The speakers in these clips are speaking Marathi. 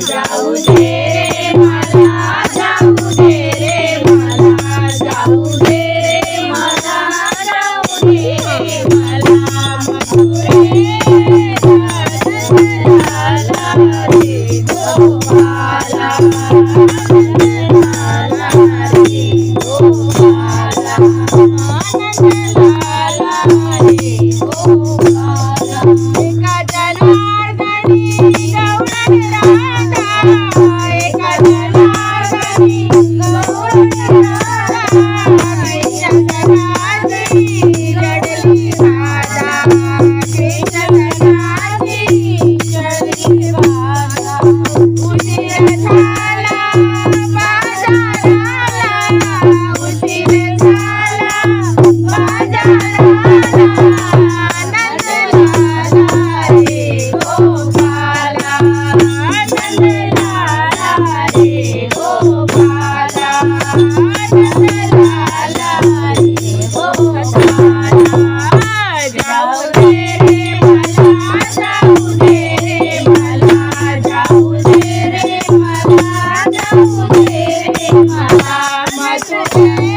जाऊ दे रे मला, जाऊ दे रे मला, जाऊ दे रे मला, जाऊ दे रे मला, मथुरे नंदलाला रे गोपाला, नंदलाला रे गोपाला, नंदलाला रे गोपाला. एका जनार्दनी गौरव राधा, एका जनार्दनी गौरव राधा, कृष्ण जनार्दनी रडली राधा, कृष्ण जनार्दनी रडली राधा. उशीर झाला बाजाराला, उशीर झाला बाजाराला, नंदलाला रे गोपाला, नंदलाला रे गोपाला, नंदलाला रे गोपाला. जाऊ दे रे मला, जाऊ दे रे मला, जाऊ दे रे मला, जाऊ दे रे मला, मथुरे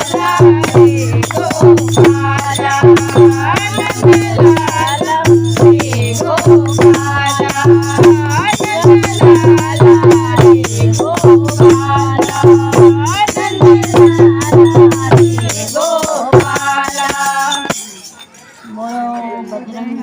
नंदलाला रे गोपाला, नंदलाला रे गोपाला, नंदलाला रे गोपाला, नंदलाला रे गोपाला. बोलो बजरंग